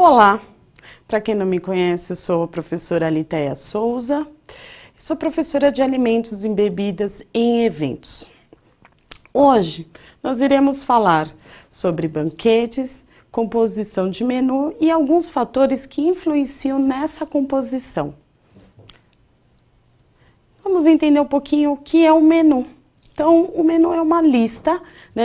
Olá, para quem não me conhece, eu sou a professora Alitéia Souza, sou professora de alimentos e bebidas em eventos. Hoje nós iremos falar sobre banquetes, composição de menu e alguns fatores que influenciam nessa composição. Vamos entender um pouquinho o que é o menu. Então, o menu é uma lista,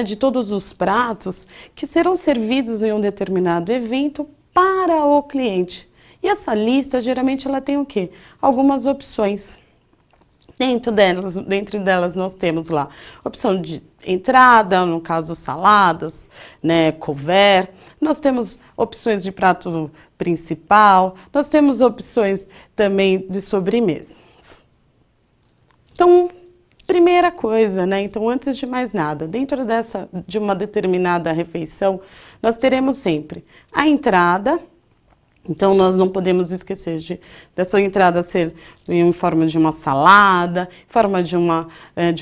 de todos os pratos que serão servidos em um determinado evento para o cliente. E essa lista, geralmente, ela tem o quê? Algumas opções. Dentre delas nós temos lá opção de entrada, no caso saladas, couvert. Nós temos opções de prato principal, nós temos opções também de sobremesa. Então, primeira coisa, então antes de mais nada, dentro de uma determinada refeição, nós teremos sempre a entrada. Então, nós não podemos esquecer dessa entrada ser em forma de uma salada, em forma de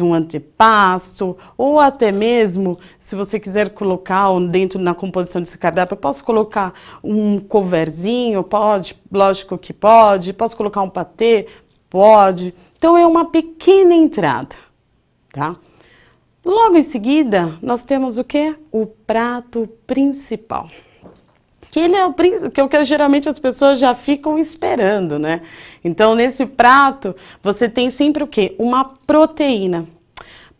um antepasto, ou até mesmo, se você quiser colocar dentro na composição desse cardápio, eu posso colocar um couvertzinho, pode, lógico que pode, posso colocar um patê, pode. Então, é uma pequena entrada, tá? Logo em seguida, nós temos o quê? O prato principal. Que ele é o que geralmente as pessoas já ficam esperando, Então, nesse prato, você tem sempre o quê? Uma proteína.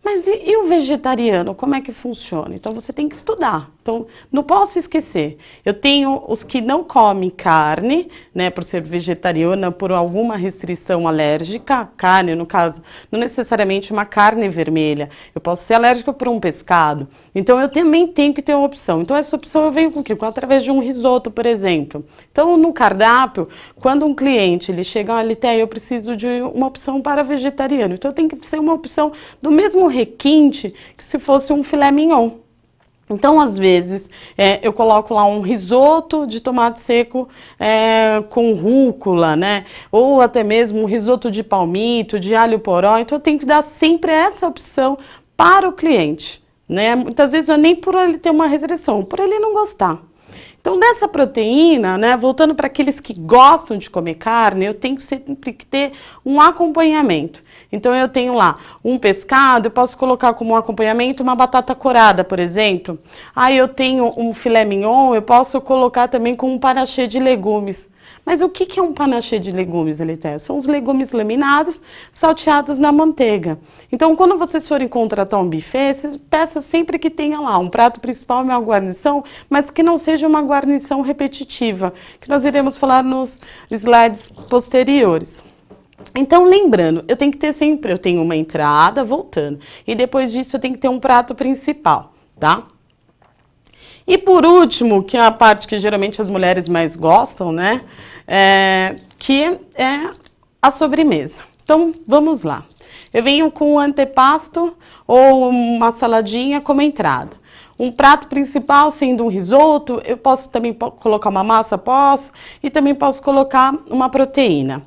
Mas e o vegetariano, como é que funciona? Então, você tem que estudar. Então, não posso esquecer. Eu tenho os que não comem carne, por ser vegetariana, por alguma restrição alérgica. Carne, no caso, não necessariamente uma carne vermelha. Eu posso ser alérgica por um pescado. Então, eu também tenho que ter uma opção. Então, essa opção eu venho com o quê? Através de um risoto, por exemplo. Então, no cardápio, quando um cliente ele chega, olha, Alitéia, eu preciso de uma opção para vegetariano. Então, eu tenho que ser uma opção do mesmo requinte que se fosse um filé mignon. Então, às vezes, eu coloco lá um risoto de tomate seco com rúcula, Ou até mesmo um risoto de palmito, de alho poró. Então, eu tenho que dar sempre essa opção para o cliente, Muitas vezes não é nem por ele ter uma restrição, por ele não gostar. Então, dessa proteína, voltando para aqueles que gostam de comer carne, eu tenho sempre que ter um acompanhamento. Então, eu tenho lá um pescado, eu posso colocar como um acompanhamento uma batata corada, por exemplo. Aí eu tenho um filé mignon, eu posso colocar também com um panaché de legumes. Mas o que é um panaché de legumes, Alitéia? São os legumes laminados, salteados na manteiga. Então, quando vocês forem contratar um buffet, vocês peçam sempre que tenha lá um prato principal e uma guarnição, mas que não seja uma guarnição repetitiva, que nós iremos falar nos slides posteriores. Então, lembrando, eu tenho que ter sempre, eu tenho uma entrada, voltando, e depois disso eu tenho que ter um prato principal, tá? E por último, que é a parte que geralmente as mulheres mais gostam, que é a sobremesa. Então, vamos lá. Eu venho com um antepasto ou uma saladinha como entrada. Um prato principal sendo um risoto, eu posso também colocar uma massa, posso, e também posso colocar uma proteína.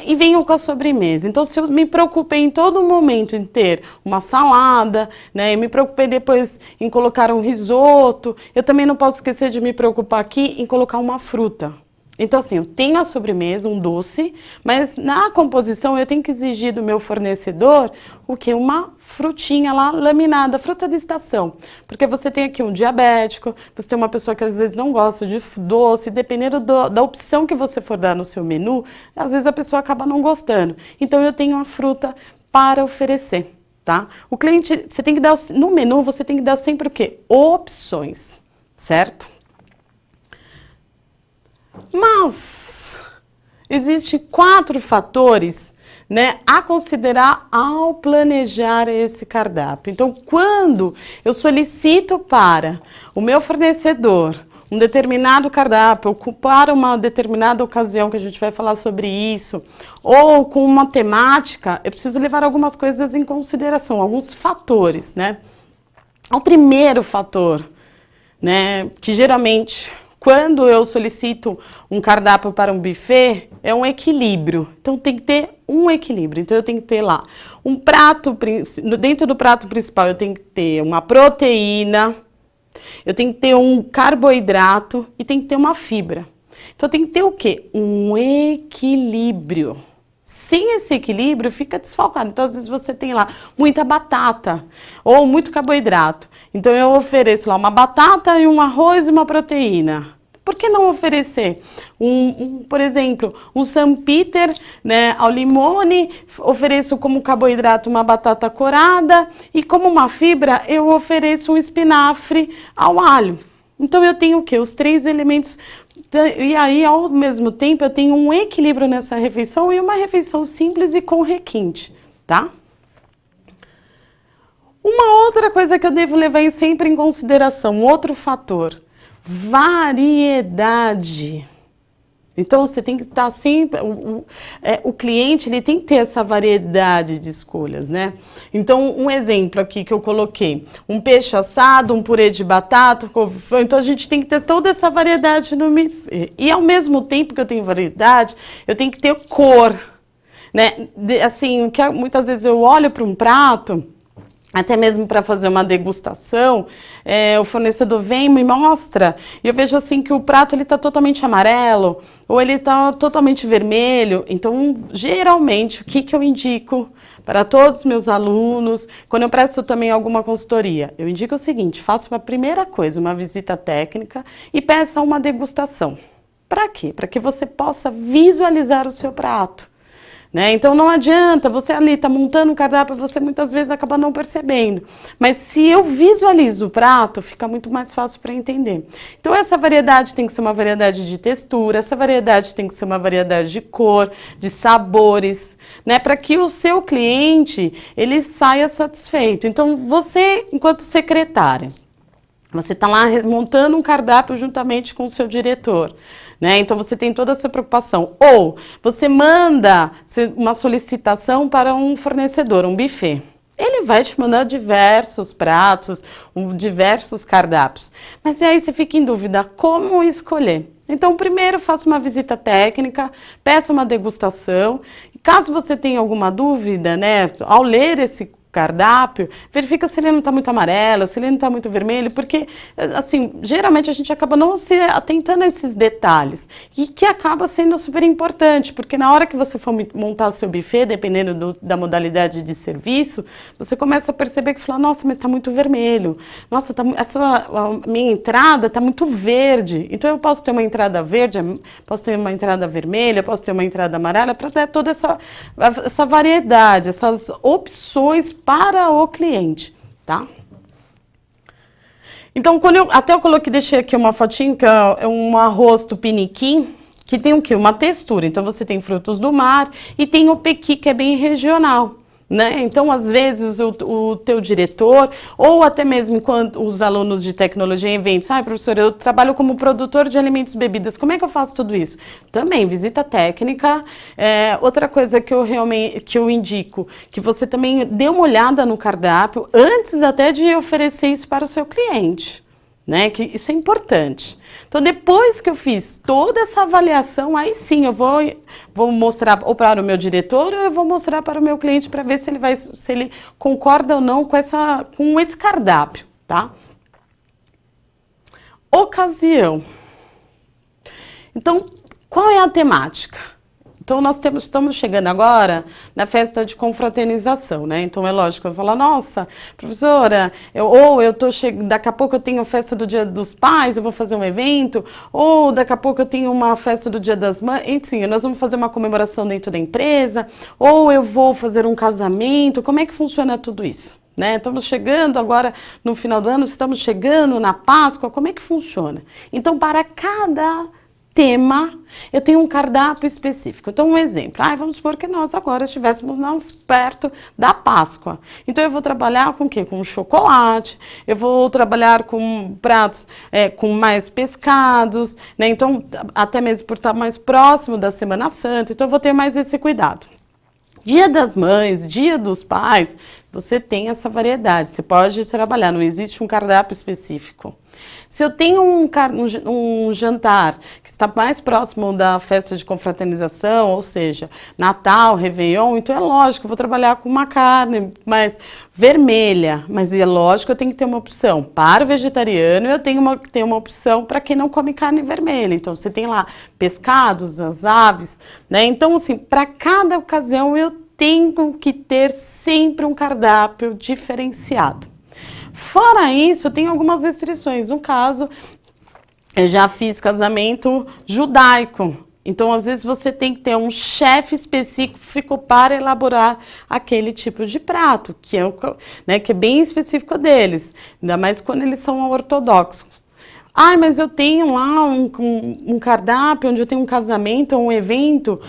E venho com a sobremesa. Então, se eu me preocupei em todo momento em ter uma salada, eu me preocupei depois em colocar um risoto, eu também não posso esquecer de me preocupar aqui em colocar uma fruta. Então, assim, eu tenho a sobremesa, um doce, mas na composição eu tenho que exigir do meu fornecedor o quê? Uma frutinha lá laminada, fruta de estação. Porque você tem aqui um diabético, você tem uma pessoa que às vezes não gosta de doce, dependendo da opção que você for dar no seu menu, às vezes a pessoa acaba não gostando. Então, eu tenho uma fruta para oferecer, tá? O cliente, você tem que dar, no menu, você tem que dar sempre o quê? Opções, certo? Mas existem 4 fatores, a considerar ao planejar esse cardápio. Então, quando eu solicito para o meu fornecedor um determinado cardápio, para uma determinada ocasião, que a gente vai falar sobre isso, ou com uma temática, eu preciso levar algumas coisas em consideração, alguns fatores, O primeiro fator, que geralmente, quando eu solicito um cardápio para um buffet, é um equilíbrio. Então, tem que ter um equilíbrio. Então, eu tenho que ter lá um prato, dentro do prato principal, eu tenho que ter uma proteína, eu tenho que ter um carboidrato e tem que ter uma fibra. Então tem que ter o quê? Um equilíbrio. Sem esse equilíbrio, fica desfalcado. Então, às vezes, você tem lá muita batata ou muito carboidrato. Então, eu ofereço lá uma batata e um arroz e uma proteína. Por que não oferecer, por exemplo, um San Peter, né, ao limone, ofereço como carboidrato uma batata corada e como uma fibra eu ofereço um espinafre ao alho. Então, eu tenho o quê? Os 3 elementos. E aí, ao mesmo tempo, eu tenho um equilíbrio nessa refeição e uma refeição simples e com requinte, tá? Uma outra coisa que eu devo levar sempre em consideração, outro fator, variedade. Então, você tem que estar sempre... O cliente, ele tem que ter essa variedade de escolhas, né? Então, um exemplo aqui que eu coloquei. Um peixe assado, um purê de batata, couve-flor. Então, a gente tem que ter toda essa variedade no buffet. E, ao mesmo tempo que eu tenho variedade, eu tenho que ter cor, né? Assim, que muitas vezes eu olho para um prato... Até mesmo para fazer uma degustação, o fornecedor vem e me mostra, e eu vejo assim que o prato ele está totalmente amarelo, ou ele está totalmente vermelho. Então, geralmente, o que eu indico para todos os meus alunos, quando eu presto também alguma consultoria, eu indico o seguinte: faça uma primeira coisa, uma visita técnica e peça uma degustação. Para quê? Para que você possa visualizar o seu prato. Né? Então não adianta, você ali está montando um cardápio, você muitas vezes acaba não percebendo. Mas se eu visualizo o prato, fica muito mais fácil para entender. Então essa variedade tem que ser uma variedade de textura, essa variedade tem que ser uma variedade de cor, de sabores, né? Para que o seu cliente ele saia satisfeito. Então você, enquanto secretária, você está lá montando um cardápio juntamente com o seu diretor, né? Então você tem toda essa preocupação. Ou você manda uma solicitação para um fornecedor, um buffet. Ele vai te mandar diversos pratos, diversos cardápios. Mas e aí você fica em dúvida, como escolher? Então, primeiro, faça uma visita técnica, peça uma degustação. Caso você tenha alguma dúvida, né, ao ler esse cardápio, verifica se ele não está muito amarelo, se ele não está muito vermelho, porque, assim, geralmente a gente acaba não se atentando a esses detalhes, e que acaba sendo super importante, porque na hora que você for montar seu buffet, dependendo da modalidade de serviço, você começa a perceber que fala, nossa, mas está muito vermelho, nossa, a minha entrada está muito verde, então eu posso ter uma entrada verde, posso ter uma entrada vermelha, posso ter uma entrada amarela, para ter toda essa variedade, essas opções para o cliente, tá? Então, quando eu coloquei, deixei aqui uma fotinha, que é um arroz tupiniquim, que tem o quê? Uma textura. Então, você tem frutos do mar e tem o pequi, que é bem regional, né? Então, às vezes, o teu diretor, ou até mesmo quando os alunos de tecnologia em eventos, professora, eu trabalho como produtor de alimentos e bebidas, como é que eu faço tudo isso? Também, visita técnica. Outra coisa que eu indico, que você também dê uma olhada no cardápio, antes até de oferecer isso para o seu cliente. Né? Que isso é importante. Então, depois que eu fiz toda essa avaliação, aí sim eu vou mostrar ou para o meu diretor ou eu vou mostrar para o meu cliente para ver se ele concorda ou não com esse cardápio, tá? Ocasião. Então, qual é a temática? Então, estamos chegando agora na festa de confraternização, né? Então, é lógico, eu vou falar, nossa, professora, daqui a pouco eu tenho a festa do Dia dos Pais, eu vou fazer um evento, ou daqui a pouco eu tenho uma festa do Dia das Mães, enfim, nós vamos fazer uma comemoração dentro da empresa, ou eu vou fazer um casamento, como é que funciona tudo isso? Né? Estamos chegando agora no final do ano, estamos chegando na Páscoa, como é que funciona? Então, para cada tema, eu tenho um cardápio específico. Então, um exemplo. Vamos supor que nós agora estivéssemos perto da Páscoa. Então, eu vou trabalhar com o quê? Com chocolate, eu vou trabalhar com pratos com mais pescados, né? Então, até mesmo por estar mais próximo da Semana Santa, então eu vou ter mais esse cuidado. Dia das Mães, Dia dos Pais, você tem essa variedade, você pode trabalhar, não existe um cardápio específico. Se eu tenho um jantar que está mais próximo da festa de confraternização, ou seja, Natal, Réveillon, então é lógico, eu vou trabalhar com uma carne mais vermelha, mas é lógico, eu tenho que ter uma opção para o vegetariano e eu tenho que ter uma opção para quem não come carne vermelha. Então você tem lá pescados, as aves, né? Então assim, para cada ocasião eu tenho que ter sempre um cardápio diferenciado. Fora isso, eu tenho algumas restrições. No caso, eu já fiz casamento judaico. Então, às vezes, você tem que ter um chefe específico para elaborar aquele tipo de prato, que é, né, que é bem específico deles. Ainda mais quando eles são ortodoxos. Ah, mas eu tenho lá um cardápio onde eu tenho um casamento ou um evento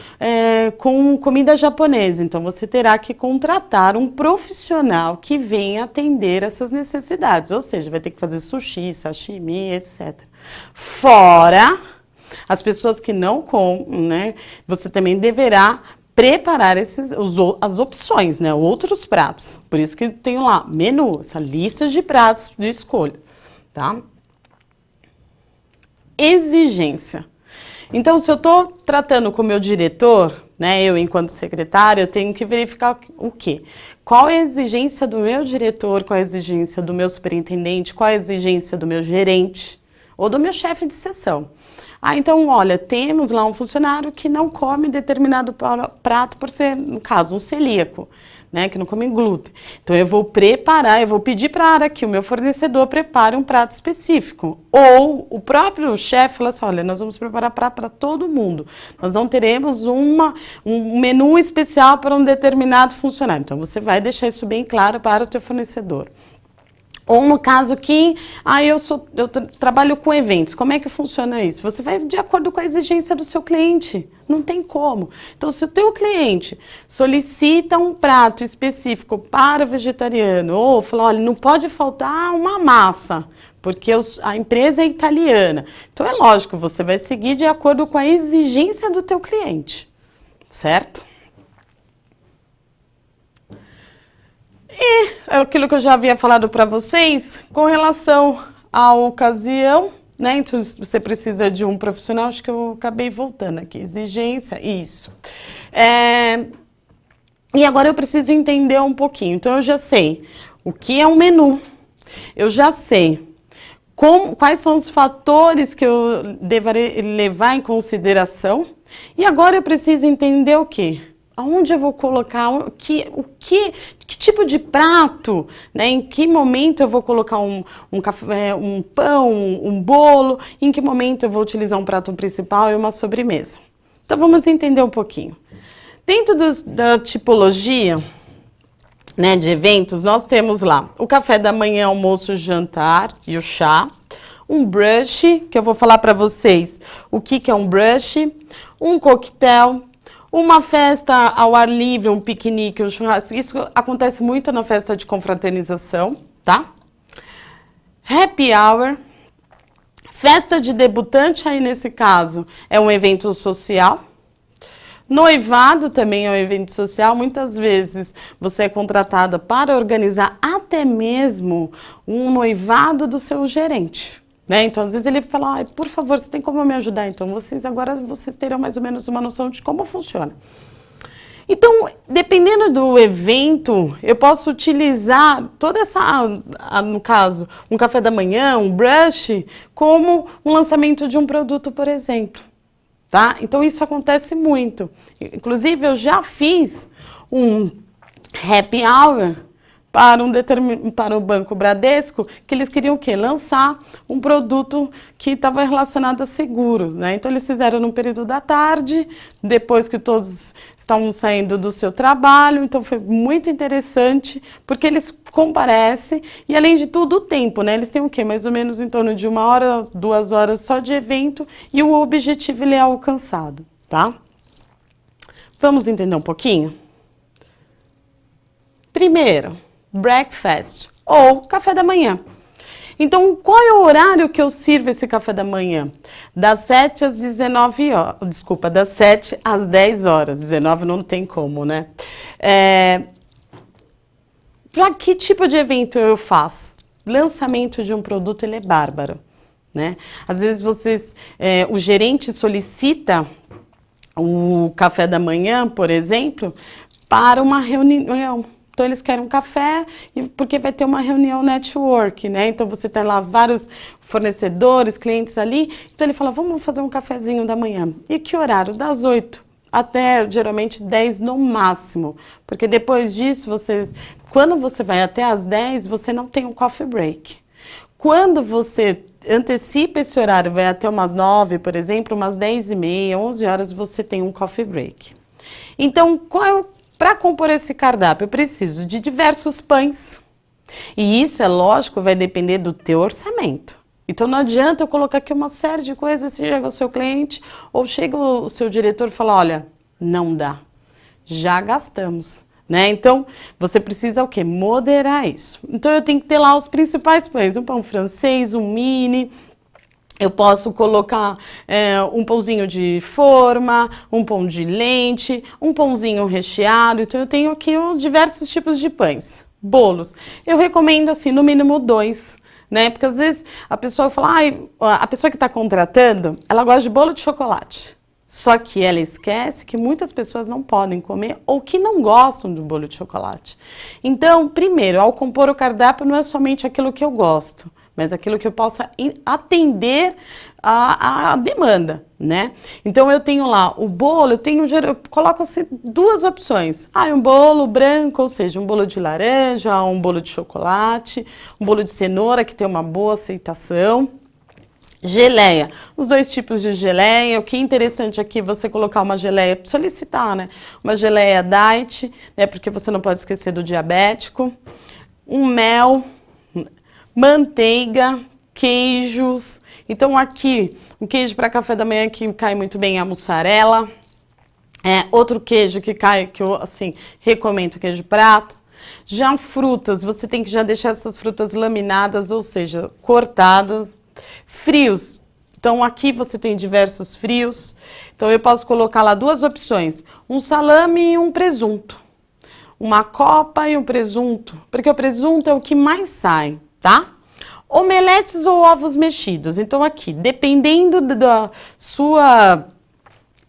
com comida japonesa. Então, você terá que contratar um profissional que venha atender essas necessidades. Ou seja, vai ter que fazer sushi, sashimi, etc. Fora as pessoas que não comem, né? Você também deverá preparar as opções, né? Outros pratos. Por isso que eu tenho lá menu, essa lista de pratos de escolha, tá? Exigência. Então, se eu estou tratando com o meu diretor, né, eu enquanto secretária, eu tenho que verificar o quê? Qual é a exigência do meu diretor, qual é a exigência do meu superintendente, qual é a exigência do meu gerente ou do meu chefe de seção. Ah, então, olha, temos lá um funcionário que não come determinado prato por ser, no caso, um celíaco, né, que não come glúten. Então, eu vou pedir para que o meu fornecedor prepare um prato específico. Ou o próprio chefe fala assim, olha, nós vamos preparar prato para todo mundo. Nós não teremos um menu especial para um determinado funcionário. Então, você vai deixar isso bem claro para o teu fornecedor. Ou no caso que eu trabalho com eventos, como é que funciona isso? Você vai de acordo com a exigência do seu cliente, não tem como. Então, se o teu cliente solicita um prato específico para vegetariano, ou fala, olha, não pode faltar uma massa, porque a empresa é italiana. Então, é lógico, você vai seguir de acordo com a exigência do teu cliente, certo? E aquilo que eu já havia falado para vocês, com relação à ocasião, né? Então, você precisa de um profissional, acho que eu acabei voltando aqui. Exigência, isso. E agora eu preciso entender um pouquinho. Então, eu já sei o que é um menu, eu já sei quais são os fatores que eu deveria levar em consideração, e agora eu preciso entender o quê? Aonde eu vou colocar, que tipo de prato, né? Em que momento eu vou colocar um café, um pão, um bolo, em que momento eu vou utilizar um prato principal e uma sobremesa. Então vamos entender um pouquinho. Dentro da tipologia, né, de eventos, nós temos lá o café da manhã, almoço, jantar e o chá. Um brunch, que eu vou falar para vocês o que é um brunch, um coquetel, uma festa ao ar livre, um piquenique, um churrasco. Isso acontece muito na festa de confraternização, tá? Happy hour. Festa de debutante, aí nesse caso, é um evento social. Noivado também é um evento social. Muitas vezes você é contratada para organizar até mesmo um noivado do seu gerente. Né? Então, às vezes ele fala, por favor, você tem como me ajudar? Então, vocês terão mais ou menos uma noção de como funciona. Então, dependendo do evento, eu posso utilizar toda no caso, um café da manhã, um brunch, como um lançamento de um produto, por exemplo. Tá? Então, isso acontece muito. Inclusive, eu já fiz um happy hour para o Banco Bradesco, que eles queriam o quê? Lançar um produto que estava relacionado a seguros, né? Então, eles fizeram no período da tarde, depois que todos estavam saindo do seu trabalho, então foi muito interessante, porque eles comparecem, e além de tudo, o tempo, né? Eles têm o quê? Mais ou menos em torno de 1 hora, 2 horas só de evento, e o objetivo ele é alcançado, tá? Vamos entender um pouquinho? Primeiro, breakfast, ou café da manhã. Então, qual é o horário que eu sirvo esse café da manhã? Das 7 às 19 horas, desculpa, das 7 às 10 horas, 19 não tem como, né? Para que tipo de evento eu faço? lançamento de um produto, ele é bárbaro, né? Às vezes o gerente solicita o café da manhã, por exemplo, para uma reunião. Então, eles querem um café porque vai ter uma reunião network, né? Então, você tem lá vários fornecedores, clientes ali. Então, ele fala, vamos fazer um cafezinho da manhã. E que horário? Das 8 até, geralmente, 10 no máximo. Porque depois disso, quando você vai até as 10, você não tem um coffee break. Quando você antecipa esse horário, vai até umas 9, por exemplo, umas 10h30, 11 horas, você tem um coffee break. Então, para compor esse cardápio, eu preciso de diversos pães. E isso, é lógico, vai depender do teu orçamento. Então, não adianta eu colocar aqui uma série de coisas, se chega o seu cliente ou chega o seu diretor e fala, olha, não dá, já gastamos. Né? Então, você precisa o quê? Moderar isso. Então, eu tenho que ter lá os principais pães, um pão francês, um mini. Eu posso colocar um pãozinho de forma, um pão de leite, um pãozinho recheado. Então, eu tenho aqui diversos tipos de pães. Bolos. Eu recomendo, assim, no mínimo 2. Né? Porque às vezes a pessoa fala, a pessoa que está contratando, ela gosta de bolo de chocolate. Só que ela esquece que muitas pessoas não podem comer ou que não gostam do bolo de chocolate. Então, primeiro, ao compor o cardápio, não é somente aquilo que eu gosto, mas aquilo que eu possa atender a demanda, né? Então, eu tenho lá o bolo, eu coloco assim 2 opções. Um bolo branco, ou seja, um bolo de laranja, um bolo de chocolate, um bolo de cenoura, que tem uma boa aceitação. Geleia, os 2 tipos de geleia. O que é interessante aqui é você colocar uma geleia, solicitar, né? Uma geleia diet, né? Porque você não pode esquecer do diabético. Um mel, manteiga, queijos. Então aqui, um queijo para café da manhã que cai muito bem é a mussarela. Outro queijo que cai, que eu assim recomendo, queijo prato. Já frutas, você tem que já deixar essas frutas laminadas, ou seja, cortadas. Frios, então aqui você tem diversos frios, então eu posso colocar lá 2 opções, um salame e um presunto, uma copa e um presunto, porque o presunto é o que mais sai, tá? Omeletes ou ovos mexidos, então aqui, dependendo da sua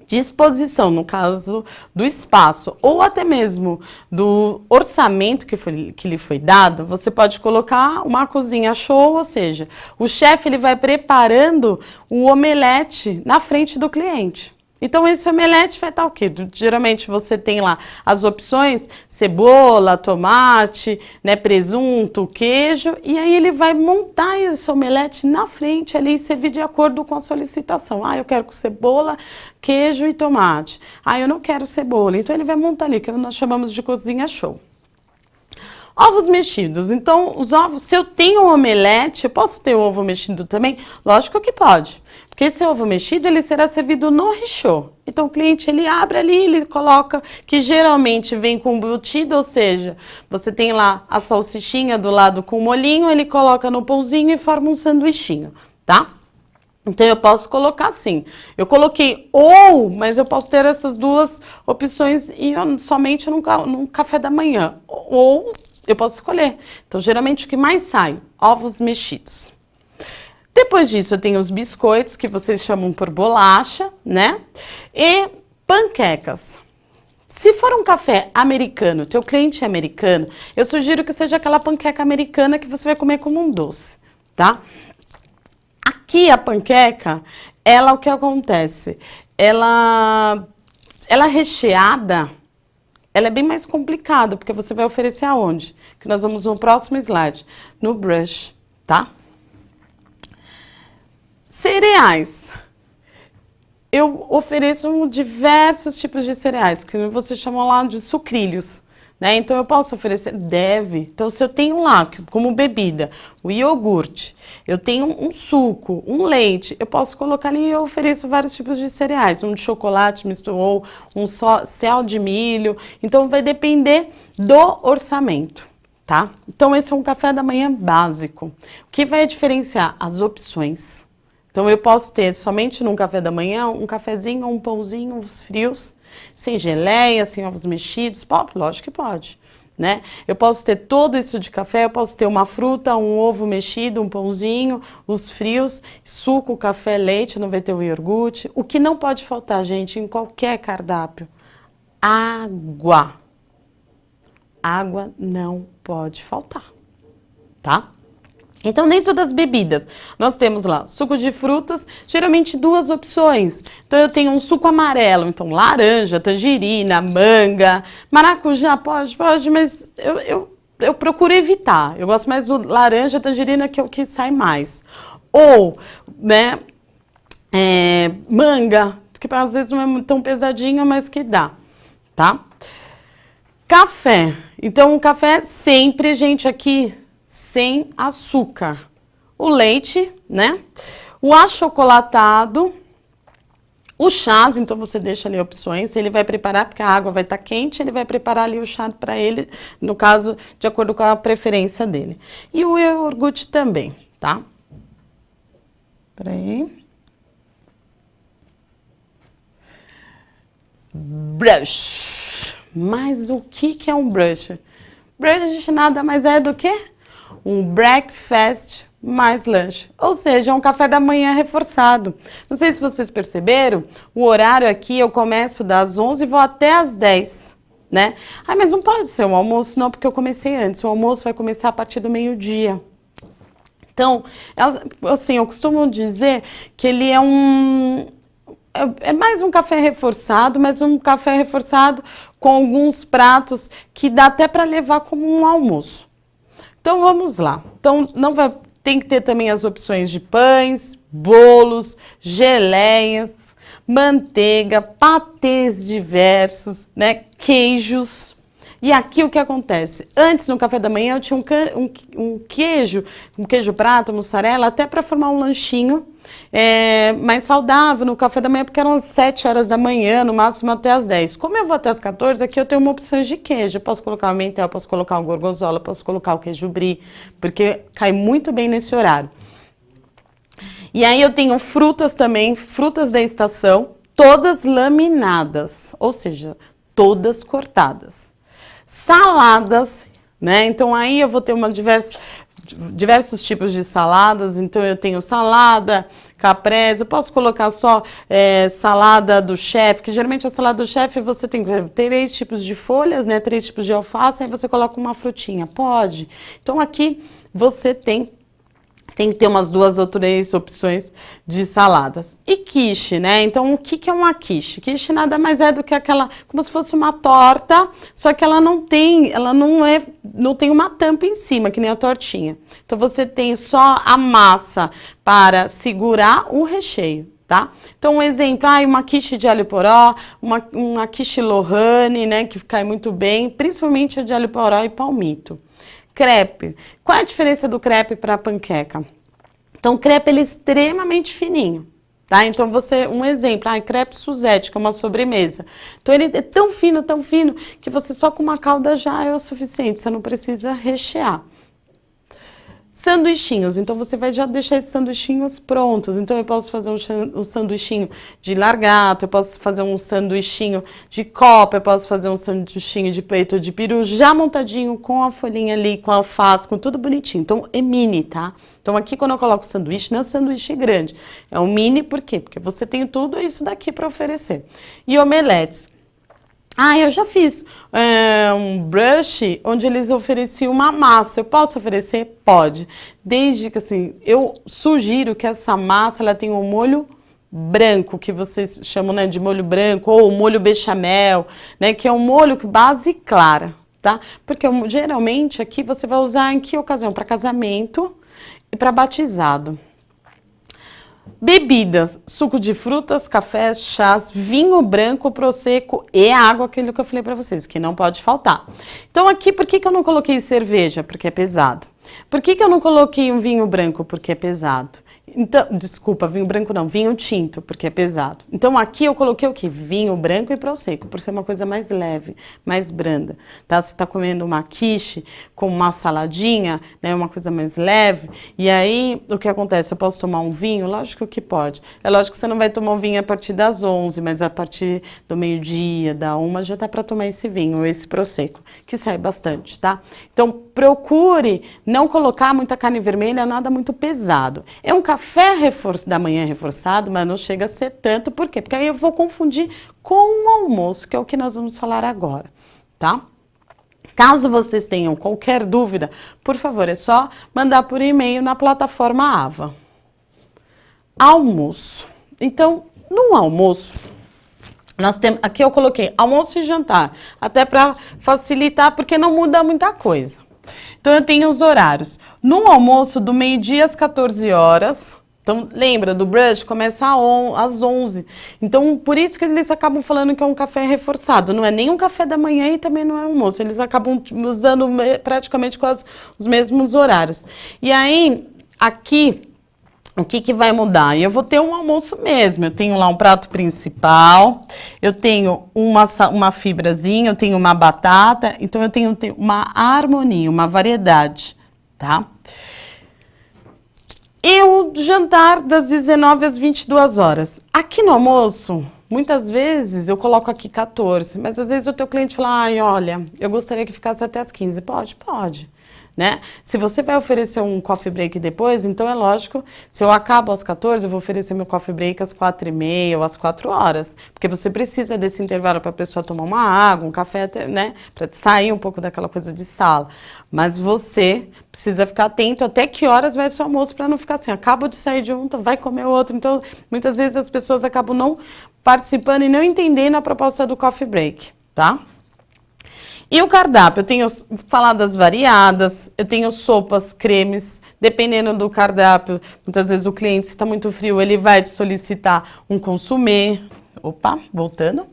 disposição, no caso do espaço, ou até mesmo do orçamento que lhe foi dado, você pode colocar uma cozinha show, ou seja, o chefe ele vai preparando o omelete na frente do cliente. Então, esse omelete vai estar o quê? Geralmente você tem lá as opções, cebola, tomate, né, presunto, queijo, e aí ele vai montar esse omelete na frente ali e servir de acordo com a solicitação. Eu quero com cebola, queijo e tomate. Eu não quero cebola. Então, ele vai montar ali, que nós chamamos de cozinha show. Ovos mexidos. Então, os ovos, se eu tenho um omelete, eu posso ter o ovo mexido também? Lógico que pode. Porque esse ovo mexido, ele será servido no richô. Então, o cliente, ele abre ali, ele coloca, que geralmente vem com embutido, ou seja, você tem lá a salsichinha do lado com o molhinho, ele coloca no pãozinho e forma um sanduichinho, tá? Então, eu posso colocar assim. Eu coloquei mas eu posso ter essas 2 opções somente num café da manhã. Ou eu posso escolher. Então, geralmente, o que mais sai? Ovos mexidos. Depois disso, eu tenho os biscoitos, que vocês chamam por bolacha, né? E panquecas. Se for um café americano, teu cliente é americano, eu sugiro que seja aquela panqueca americana que você vai comer como um doce, tá? Aqui a panqueca, o que acontece? Ela recheada, ela é bem mais complicada, porque você vai oferecer aonde? Que nós vamos no próximo slide, no brush, tá? Cereais. Eu ofereço diversos tipos de cereais, que você chama lá de sucrilhos, né? Então, eu posso oferecer? Deve. Então, se eu tenho lá, como bebida, o iogurte, eu tenho um suco, um leite, eu posso colocar ali e eu ofereço vários tipos de cereais, um de chocolate ou um céu de milho. Então, vai depender do orçamento, tá? Então, esse é um café da manhã básico. O que vai diferenciar? As opções. Então, eu posso ter somente num café da manhã um cafezinho, um pãozinho, uns frios, sem geleia, sem ovos mexidos. Pode? Lógico que pode. né? Eu posso ter todo isso de café, eu posso ter uma fruta, um ovo mexido, um pãozinho, os frios, suco, café, leite, não vai ter o iogurte. O que não pode faltar, gente, em qualquer cardápio? Água. Água não pode faltar, tá? Então, dentro das bebidas, nós temos lá suco de frutas, geralmente duas opções. Então, eu tenho um suco amarelo, então laranja, tangerina, manga, maracujá, pode, mas eu procuro evitar. Eu gosto mais do laranja, tangerina, que é o que sai mais. Ou, né, manga, que às vezes não é tão pesadinho, mas que dá, tá? Café. Então, o café sempre, gente, aqui sem açúcar. O leite, né? O achocolatado, o chás, então você deixa ali opções. Ele vai preparar, porque a água vai estar quente, ele vai preparar ali o chá para ele, no caso, de acordo com a preferência dele. E o iogurte também, tá? Peraí. Brush. Mas o que é um brush? Brush nada mais é do que um breakfast mais lanche, ou seja, um café da manhã reforçado. Não sei se vocês perceberam, o horário aqui eu começo das 11 e vou até às 10, né? Ah, mas não pode ser um almoço, não, porque eu comecei antes. O almoço vai começar a partir do meio-dia. Então, assim, eu costumo dizer que ele é mais um café reforçado, mas um café reforçado com alguns pratos que dá até para levar como um almoço. Então, vamos lá. Então, tem que ter também as opções de pães, bolos, geleias, manteiga, patês diversos, né, queijos. E aqui o que acontece? Antes, no café da manhã, eu tinha um queijo prato, mussarela, até para formar um lanchinho mais saudável no café da manhã, porque eram às 7 horas da manhã, no máximo até às 10. Como eu vou até às 14, aqui eu tenho uma opção de queijo. Eu posso colocar o emmental, posso colocar o gorgonzola, posso colocar o queijo brie, porque cai muito bem nesse horário. E aí eu tenho frutas também, frutas da estação, todas laminadas, ou seja, todas cortadas. Saladas, né? Então aí eu vou ter diversos tipos de saladas. Então eu tenho salada caprese, eu posso colocar só salada do chefe, que geralmente a salada do chefe você tem 3 tipos de folhas, né? 3 tipos de alface, aí você coloca uma frutinha, pode. Então aqui você tem que ter umas 2 ou 3 opções de saladas. E quiche, né? Então, o que é uma quiche? Quiche nada mais é do que aquela, como se fosse uma torta, só que ela não tem uma tampa em cima, que nem a tortinha. Então, você tem só a massa para segurar o recheio, tá? Então, um exemplo, uma quiche de alho poró, uma quiche Lohane, né? Que cai muito bem, principalmente a de alho poró e palmito. Crepe. Qual é a diferença do crepe para a panqueca? Então, o crepe ele é extremamente fininho, tá? Então, um exemplo, crepe Suzette, que é uma sobremesa. Então, ele é tão fino, que você só com uma calda já é o suficiente, você não precisa rechear. Sanduichinhos, então você vai já deixar esses sanduichinhos prontos. Então eu posso fazer um sanduichinho de largato, eu posso fazer um sanduichinho de copa, eu posso fazer um sanduichinho de peito de peru já montadinho com a folhinha ali, com a alface, com tudo bonitinho. Então é mini, tá? Então aqui quando eu coloco sanduíche, não é um sanduíche grande, é um mini, por quê? Porque você tem tudo isso daqui para oferecer. E omeletes. Eu já fiz um brush onde eles ofereciam uma massa. Eu posso oferecer? Pode. Desde que, assim, eu sugiro que essa massa, ela tenha um molho branco, que vocês chamam, né, de molho branco, ou molho bechamel, né, que é um molho base clara, tá? Porque geralmente aqui você vai usar em que ocasião? Para casamento e para batizado. Bebidas, suco de frutas, cafés, chás, vinho branco, prosecco e água, aquilo que eu falei para vocês, que não pode faltar. Então aqui, por que eu não coloquei cerveja? Porque é pesado. Por que eu não coloquei um vinho branco? Porque é pesado. Então, desculpa, vinho branco não, vinho tinto, porque é pesado. Então aqui eu coloquei o quê? Vinho branco e prosecco, por ser uma coisa mais leve, mais branda, tá? Você tá comendo uma quiche com uma saladinha, né, uma coisa mais leve, e aí o que acontece? Eu posso tomar um vinho? Lógico que pode. É lógico que você não vai tomar um vinho a partir das 11, mas a partir do meio-dia, da 1, já dá para tomar esse vinho, esse prosecco, que sai bastante, tá? Então procure não colocar muita carne vermelha, nada muito pesado. É um café da manhã reforçado, mas não chega a ser tanto. Por quê? Porque aí eu vou confundir com o almoço, que é o que nós vamos falar agora, tá? Caso vocês tenham qualquer dúvida, por favor, é só mandar por e-mail na plataforma Ava. Almoço. Então, no almoço, nós temos, aqui eu coloquei almoço e jantar, até para facilitar, porque não muda muita coisa. Então, eu tenho os horários. No almoço, do meio-dia às 14 horas. Então, lembra, do brunch começa às 11. Então, por isso que eles acabam falando que é um café reforçado. Não é nem um café da manhã e também não é almoço. Eles acabam usando praticamente quase os mesmos horários. E aí, aqui, o que vai mudar? Eu vou ter um almoço mesmo. Eu tenho lá um prato principal, eu tenho uma fibrazinha, eu tenho uma batata. Então, eu tenho uma harmonia, uma variedade, tá? E o jantar das 19 às 22 horas. Aqui no almoço, muitas vezes eu coloco aqui 14, mas às vezes o teu cliente fala, ai, olha, eu gostaria que ficasse até às 15. Pode? Pode. Né? Se você vai oferecer um coffee break depois, então é lógico, se eu acabo às 14, eu vou oferecer meu coffee break às 4h30 ou às 4 horas, porque você precisa desse intervalo para a pessoa tomar uma água, um café, né? Para sair um pouco daquela coisa de sala. Mas você precisa ficar atento até que horas vai o seu almoço para não ficar assim, acabo de sair de um, vai comer outro. Então, muitas vezes as pessoas acabam não participando e não entendendo a proposta do coffee break, tá? E o cardápio, eu tenho saladas variadas, eu tenho sopas, cremes, dependendo do cardápio. Muitas vezes o cliente, se está muito frio, ele vai te solicitar um consumê. Opa, voltando.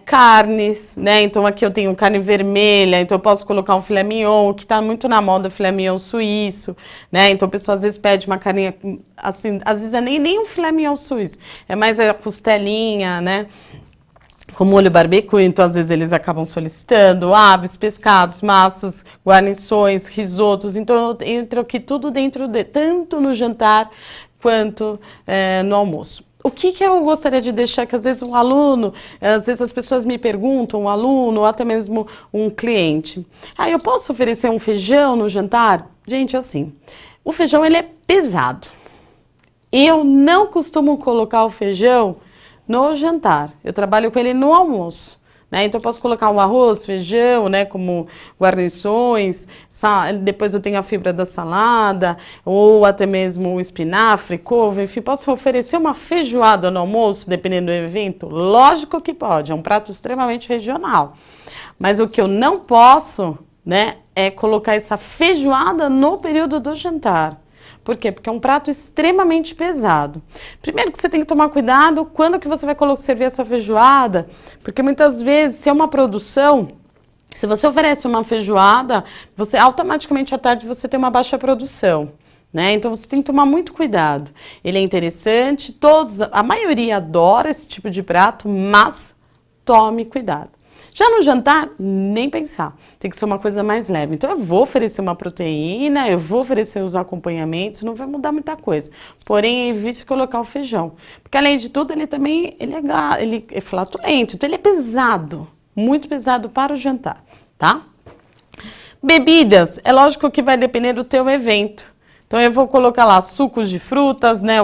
Carnes, né? Então aqui eu tenho carne vermelha, então eu posso colocar um filé mignon, que está muito na moda, filé mignon suíço, né? Então a pessoa às vezes pede uma carninha, assim, às vezes é nem um filé mignon suíço, é mais a costelinha, né? Com molho barbecue, então às vezes eles acabam solicitando aves, pescados, massas, guarnições, risotos. Então eu entro aqui tudo dentro tanto no jantar quanto no almoço. O que eu gostaria de deixar, que às vezes um aluno, às vezes as pessoas me perguntam, um aluno ou até mesmo um cliente, eu posso oferecer um feijão no jantar? Gente, assim, o feijão ele é pesado. Eu não costumo colocar o feijão no jantar, eu trabalho com ele no almoço, né? Então eu posso colocar um arroz, feijão, né, como guarnições, depois eu tenho a fibra da salada, ou até mesmo o espinafre, couve, enfim, posso oferecer uma feijoada no almoço, dependendo do evento? Lógico que pode, é um prato extremamente regional, mas o que eu não posso, né, é colocar essa feijoada no período do jantar. Por quê? Porque é um prato extremamente pesado. Primeiro que você tem que tomar cuidado quando que você vai servir essa feijoada, porque muitas vezes, se é uma produção, se você oferece uma feijoada, você automaticamente à tarde você tem uma baixa produção, né? Então você tem que tomar muito cuidado. Ele é interessante, a maioria adora esse tipo de prato, mas tome cuidado. Já no jantar, nem pensar. Tem que ser uma coisa mais leve. Então, eu vou oferecer uma proteína, eu vou oferecer os acompanhamentos, não vai mudar muita coisa. Porém, evite colocar o feijão. Porque, além de tudo, ele também ele é flatulento. Então, ele é pesado. Muito pesado para o jantar, tá? Bebidas, é lógico que vai depender do teu evento. Então, eu vou colocar lá sucos de frutas, né,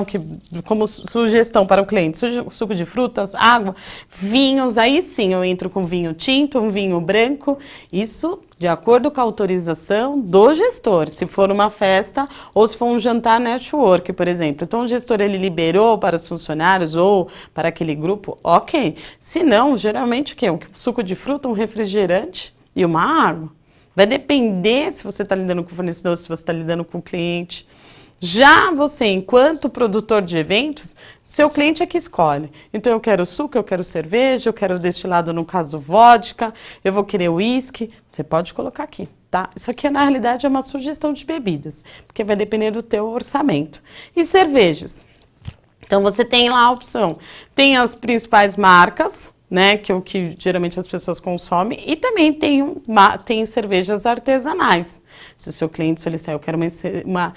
como sugestão para o cliente, suco de frutas, água, vinhos, aí sim eu entro com vinho tinto, um vinho branco, isso de acordo com a autorização do gestor, se for uma festa ou se for um jantar network, por exemplo. Então, o gestor, ele liberou para os funcionários ou para aquele grupo, ok. Se não, geralmente o quê? Um suco de fruta, um refrigerante e uma água. Vai depender se você está lidando com o fornecedor, se você está lidando com o cliente. Já você, enquanto produtor de eventos, seu cliente é que escolhe. Então, eu quero suco, eu quero cerveja, eu quero destilado, no caso, vodka, eu vou querer uísque. Você pode colocar aqui, tá? Isso aqui, na realidade, é uma sugestão de bebidas, porque vai depender do teu orçamento. E cervejas. Então, você tem lá a opção. Tem as principais marcas, né, que é o que geralmente as pessoas consomem, e também tem cervejas artesanais. Se o seu cliente solicitar, eu quero uma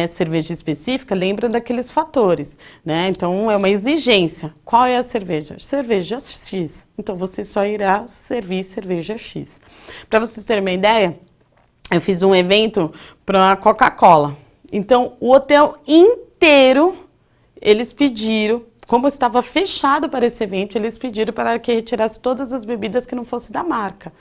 cerveja específica, lembra daqueles fatores, né? Então, é uma exigência. Qual é a cerveja? Cerveja X. Então, você só irá servir cerveja X. Para vocês terem uma ideia, eu fiz um evento para a Coca-Cola. Então, o hotel inteiro, eles pediram, como estava fechado para esse evento, eles pediram para que retirasse todas as bebidas que não fossem da marca.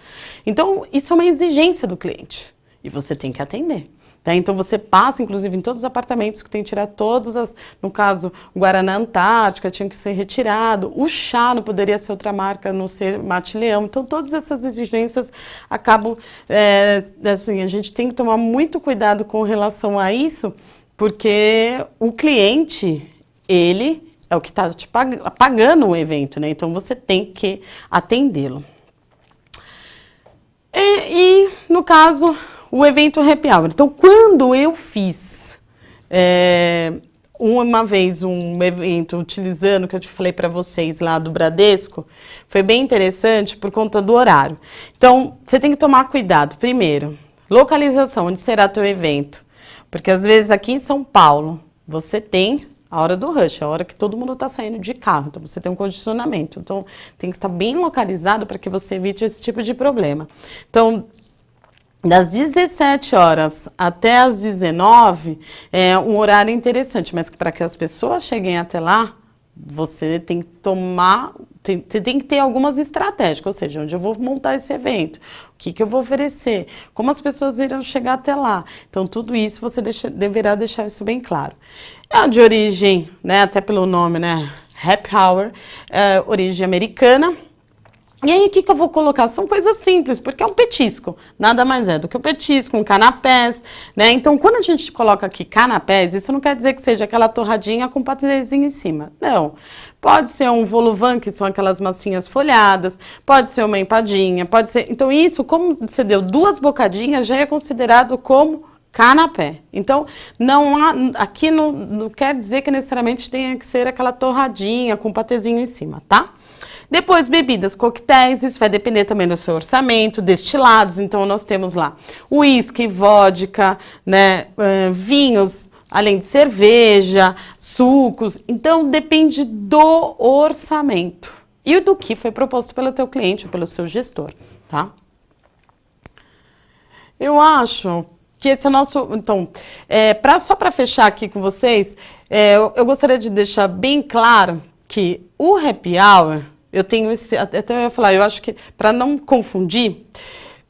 Então, isso é uma exigência do cliente e você tem que atender. Tá? Então, você passa, inclusive, em todos os apartamentos que tem que tirar todos no caso, o Guaraná Antártica tinha que ser retirado, o chá não poderia ser outra marca, não ser Mate-Leão. Então, todas essas exigências acabam, assim, a gente tem que tomar muito cuidado com relação a isso, porque o cliente, ele é o que está te pagando o evento, né? Então, você tem que atendê-lo. E, no caso, o evento Happy Hour. Então, quando eu fiz uma vez um evento utilizando, que eu te falei para vocês lá do Bradesco, foi bem interessante por conta do horário. Então, você tem que tomar cuidado. Primeiro, localização, onde será teu evento? Porque, às vezes, aqui em São Paulo, você tem a hora do rush, a hora que todo mundo está saindo de carro, então você tem um condicionamento. Então, tem que estar bem localizado para que você evite esse tipo de problema. Então, das 17 horas até as 19 é um horário interessante, mas para que as pessoas cheguem até lá, você tem que tomar, você tem que ter algumas estratégias, ou seja, onde eu vou montar esse evento, o que eu vou oferecer, como as pessoas irão chegar até lá. Então, tudo isso você deverá deixar isso bem claro. É de origem, né, até pelo nome, né, Happy Hour, origem americana. E aí, o que eu vou colocar? São coisas simples, porque é um petisco. Nada mais é do que um petisco, um canapés, né? Então, quando a gente coloca aqui canapés, isso não quer dizer que seja aquela torradinha com patezinho em cima. Não. Pode ser um vol au vent, que são aquelas massinhas folhadas, pode ser uma empadinha, pode ser... Então, isso, como você deu 2 bocadinhas, já é considerado como canapé. Então, aqui não quer dizer que necessariamente tenha que ser aquela torradinha com patezinho em cima, tá? Depois, bebidas, coquetéis, isso vai depender também do seu orçamento, destilados, então nós temos lá uísque, vodka, né, vinhos, além de cerveja, sucos, então depende do orçamento e do que foi proposto pelo teu cliente ou pelo seu gestor, tá? Eu acho que esse é o nosso... Então, só para fechar aqui com vocês, eu gostaria de deixar bem claro que o Happy Hour, eu tenho esse... Até eu ia falar, eu acho que, para não confundir,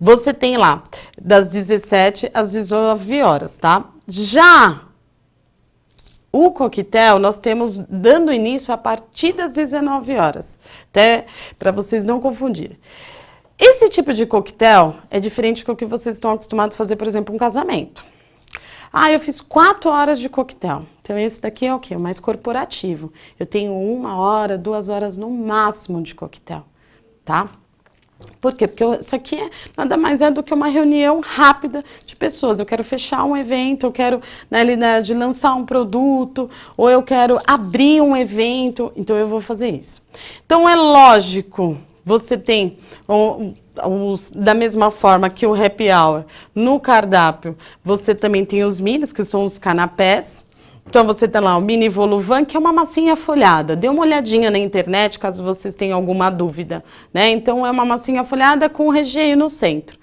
você tem lá das 17 às 19 horas, tá? Já o coquetel, nós temos dando início a partir das 19 horas, até para vocês não confundirem. Esse tipo de coquetel é diferente do que vocês estão acostumados a fazer, por exemplo, um casamento. Ah, eu fiz 4 horas de coquetel. Então, esse daqui é o quê? O mais corporativo. Eu tenho 1 hora, 2 horas no máximo de coquetel, tá? Por quê? Porque isso aqui nada mais é do que uma reunião rápida de pessoas. Eu quero fechar um evento, eu quero, na realidade, lançar um produto, ou eu quero abrir um evento, então eu vou fazer isso. Então, é lógico, você tem... da mesma forma que o Happy Hour, no cardápio, você também tem os minis, que são os canapés. Então, você tem lá o mini vol au vent, que é uma massinha folhada. Dê uma olhadinha na internet, caso vocês tenham alguma dúvida, né? Então, é uma massinha folhada com recheio no centro.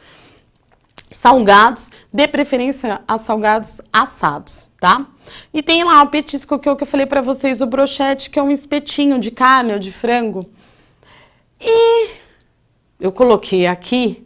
Salgados, dê preferência a salgados assados, tá? E tem lá o petisco, que é o que eu falei para vocês, o brochete, que é um espetinho de carne ou de frango. E... eu coloquei aqui,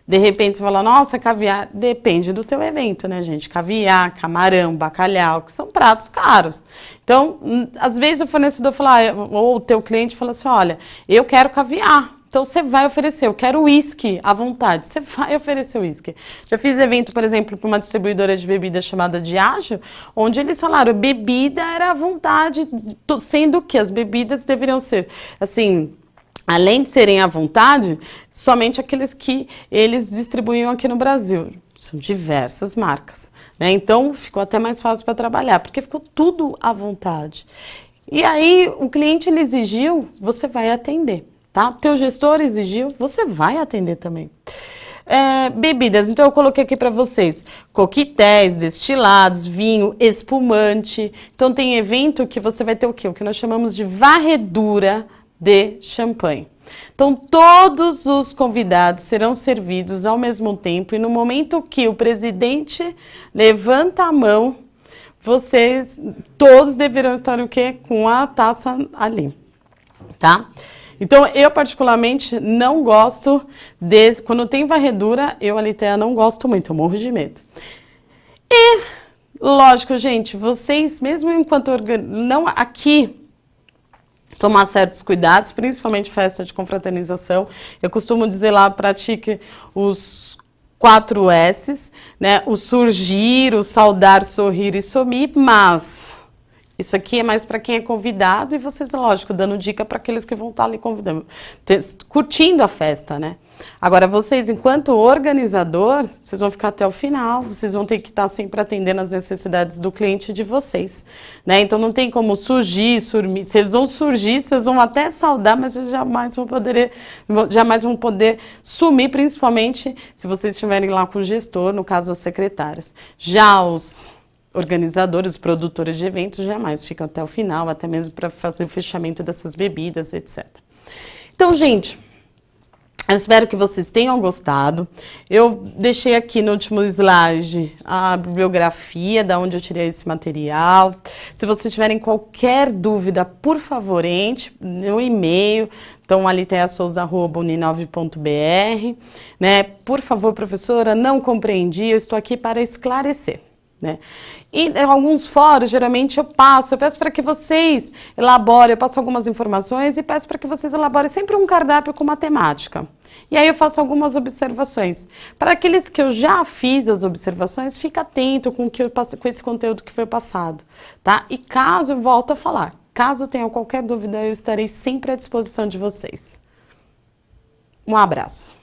de repente você fala, nossa, caviar, depende do teu evento, né, gente? Caviar, camarão, bacalhau, que são pratos caros. Então, às vezes o fornecedor fala, ou o teu cliente fala assim, olha, eu quero caviar. Então, você vai oferecer, eu quero uísque à vontade, você vai oferecer uísque. Já fiz evento, por exemplo, para uma distribuidora de bebida chamada Diageo, onde eles falaram, bebida era à vontade, sendo que as bebidas deveriam ser, assim... além de serem à vontade, somente aqueles que eles distribuíam aqui no Brasil. São diversas marcas, né? Então, ficou até mais fácil para trabalhar, porque ficou tudo à vontade. E aí, o cliente ele exigiu, você vai atender, tá? Teu gestor exigiu, você vai atender também. Bebidas, então eu coloquei aqui para vocês coquetéis, destilados, vinho, espumante. Então tem evento que você vai ter o quê? O que nós chamamos de varredura de champanhe. Então todos os convidados serão servidos ao mesmo tempo e no momento que o presidente levanta a mão, vocês todos deverão estar o quê? Com a taça ali, tá? Então, eu particularmente não gosto desse... Quando tem varredura, eu, Alitéia, não gosto muito, eu morro de medo. E, lógico, gente, vocês, mesmo enquanto... Não aqui, tomar certos cuidados, principalmente festa de confraternização. Eu costumo dizer lá, pratique os 4 S's, né? O surgir, o saudar, sorrir e sumir, mas... Isso aqui é mais para quem é convidado e vocês, lógico, dando dica para aqueles que vão estar ali convidando, curtindo a festa, né? Agora, vocês, enquanto organizador, vocês vão ficar até o final, vocês vão ter que estar sempre atendendo as necessidades do cliente de vocês, né? Então, não tem como surgir, sumir. Se eles vão surgir, vocês vão até saudar, mas eles jamais vão poder sumir, principalmente se vocês estiverem lá com o gestor, no caso, as secretárias. Já os organizadores, produtores de eventos, jamais ficam até o final, até mesmo para fazer o fechamento dessas bebidas, etc. Então, gente, eu espero que vocês tenham gostado. Eu deixei aqui no último slide a bibliografia da onde eu tirei esse material. Se vocês tiverem qualquer dúvida, por favor, entre no e-mail, então aliteasouza@uninove.br, né? Por favor, professora, não compreendi, eu estou aqui para esclarecer. Né? E em alguns fóruns, geralmente eu peço para que vocês elaborem, eu passo algumas informações e peço para que vocês elaborem sempre um cardápio com matemática. E aí eu faço algumas observações. Para aqueles que eu já fiz as observações, fica atento com esse conteúdo que foi passado, tá? E caso eu volto a falar, caso tenham qualquer dúvida, eu estarei sempre à disposição de vocês. Um abraço.